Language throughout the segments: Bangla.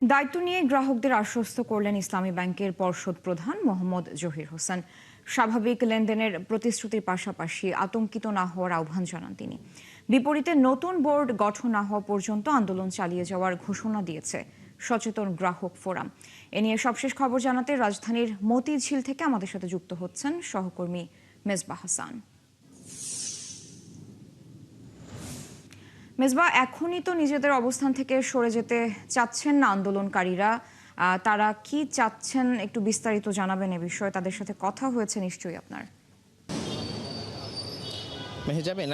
দায়িত্ব নিয়ে গ্রাহকদের আশ্বস্ত করলেন ইসলামী ব্যাংকের পর্ষদ প্রধান মোহাম্মদ জহির হোসেন। স্বাভাবিক লেনদেনের প্রতিশ্রুতির পাশাপাশি আতঙ্কিত না হওয়ার আহ্বান জানান তিনি। বিপরীতে নতুন বোর্ড গঠন না হওয়া পর্যন্ত আন্দোলন চালিয়ে যাওয়ার ঘোষণা দিয়েছে সচেতন গ্রাহক ফোরাম। এ নিয়ে সবশেষ খবর জানাতে রাজধানীর মতিঝিল থেকে আমাদের সাথে যুক্ত হচ্ছেন সহকর্মী মেজবা হাসান। মেজবা, এখনই তো নিজেদের অবস্থান থেকে সরে যেতে চাচ্ছেন না আন্দোলনকারীরা। তারা কি চাচ্ছেন একটু বিস্তারিত জানাবেন এ বিষয়ে? তাদের সাথে কথা হয়েছে নিশ্চয়ই আপনার? মেহজাবিন,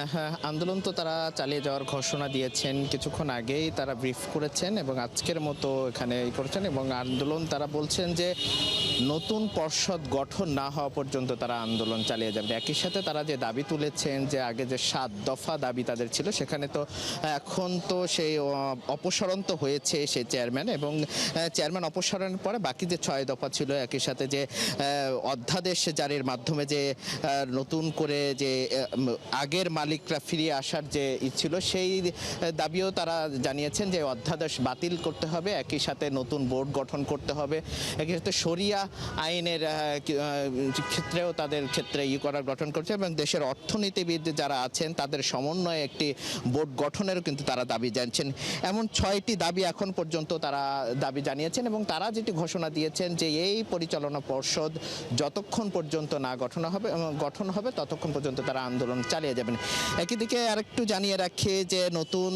আন্দোলন তো তারা চালিয়ে যাওয়ার ঘোষণা দিয়েছেন, কিছুক্ষণ আগেই তারা ব্রিফ করেছেন এবং আজকের মতো এখানে করেছেন এবং আন্দোলন তারা বলছেন যে নতুন পর্ষদ গঠন না হওয়া পর্যন্ত তারা আন্দোলন চালিয়ে যাবেন। একই সাথে তারা যে দাবি তুলেছেন যে আগে যে 7 দফা দাবি তাদের ছিল, সেখানে তো এখন তো সেই অপসারণ তো হয়েছে সেই চেয়ারম্যান, এবং চেয়ারম্যান অপসারণের পরে বাকি যে 6 দফা ছিল, একই সাথে যে অধ্যাদেশ জারির মাধ্যমে যে নতুন করে যে আগের মালিকরা ফিরিয়ে আসার যে ছিল, সেই দাবিও তারা জানিয়েছেন যে অধ্যাদেশ বাতিল করতে হবে, একই সাথে নতুন বোর্ড গঠন করতে হবে, একই সাথে শরিয়া আইনের ক্ষেত্রেও তাদের ক্ষেত্রে গঠন করছে এবং দেশের অর্থনীতিবিদ যারা আছেন তাদের সমন্বয়ে একটি বোর্ড গঠনেরও কিন্তু তারা দাবি জানিয়েছেন। এমন 6টি দাবি এখন পর্যন্ত তারা দাবি জানিয়েছেন এবং তারা যেটি ঘোষণা দিয়েছেন যে এই পরিচালনা পর্ষদ যতক্ষণ পর্যন্ত না গঠন হবে ততক্ষণ পর্যন্ত তারা আন্দোলন চালিয়ে যাবেন। একই দিকে আরেকটু জানিয়ে রাখি যে নতুন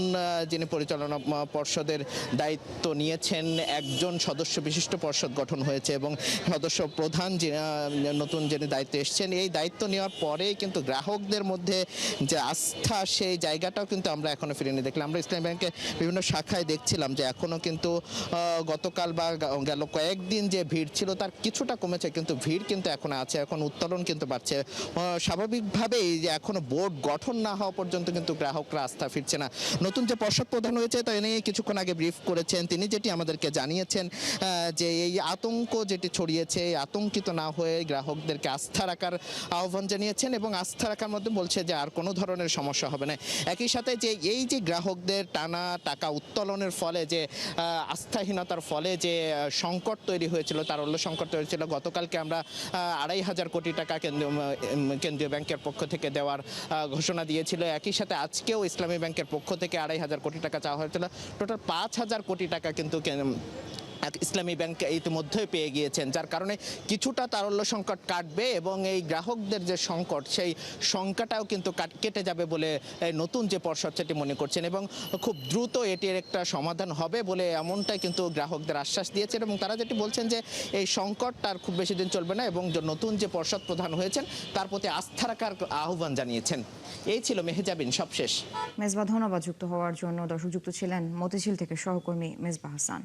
যিনি পরিচালনা পর্ষদের দায়িত্ব নিয়েছেন, একজন সদস্য বিশিষ্ট পর্ষদ গঠন হয়েছে এবং সদস্য প্রধান নতুন যিনি দায়িত্বে এসেছেন, এই দায়িত্ব নেওয়ার পরেই কিন্তু গ্রাহকদের মধ্যে যে আস্থা, সেই জায়গাটাও কিন্তু আমরা এখনো ফিরিয়ে দেখলাম। আমরা ইসলামী ব্যাংকের বিভিন্ন শাখায় দেখছিলাম যে এখনো কিন্তু গতকাল বা গেল কয়েকদিন যে ভিড় ছিল তার কিছুটা কমেছে, কিন্তু ভিড় কিন্তু এখন আছে, এখন উত্তোলন কিন্তু বাড়ছে। স্বাভাবিকভাবেই যে এখনো বোর্ড গঠন না হওয়া পর্যন্ত কিন্তু গ্রাহকরা আস্থা ফিরছে না। নতুন যে পর্ষদ প্রধান হয়েছে তা নিয়ে কিছুক্ষণ আগে ব্রিফ করেছেন, তিনি যেটি আমাদেরকে জানিয়েছেন যে এই আতঙ্ক যেটি ছড়িয়েছে, আতঙ্কিত না হয়ে গ্রাহকদেরকে আস্থা রাখার আহ্বান জানিয়েছেন এবং আস্থা রাখার মধ্যে বলছে যে আর কোনো ধরনের সমস্যা হবে না। একই সাথে যে এই যে গ্রাহকদের টানা টাকা উত্তোলনের ফলে যে আস্থাহীনতার ফলে যে সংকট তৈরি হয়েছিল, তারল্য সংকট তৈরি হয়েছিল, গতকালকে আমরা 2,500 কোটি টাকা কেন্দ্রীয় ব্যাংকের পক্ষ থেকে দেওয়ার ঘোষণা দিয়েছিল। একই সাথে আজকেও ইসলামী ব্যাংকের পক্ষ থেকে 2,500 কোটি টাকা চাওয়া হয়েছিল। টোটাল 5,000 কোটি টাকা কিন্তু ইসলামী ব্যাংক ইতিমধ্যেই পেয়ে গিয়েছেন, যার কারণে কিছুটা তারল্য সংকট কাটবে এবং এই গ্রাহকদের যে সংকট, সেই সংখ্যাটাও কিন্তু কেটে যাবে বলে নতুন যে পর্ষদ সেটি মনে করছেন এবং খুব দ্রুত এটির একটা সমাধান হবে বলে এমনটাই কিন্তু গ্রাহকদের আশ্বাস দিয়েছেন এবং তারা যেটি বলছেন যে এই সংকট আর খুব বেশি দিন চলবে না এবং নতুন যে পর্ষদ প্রধান হয়েছেন তার প্রতি আস্থা রাখার আহ্বান জানিয়েছেন। এই ছিল মেহজাবিন সবশেষ। মেজবা, ধন্যবাদ যুক্ত হওয়ার জন্য। দর্শক, যুক্ত ছিলেন মতিঝিল থেকে সহকর্মী মেজবা হাসান।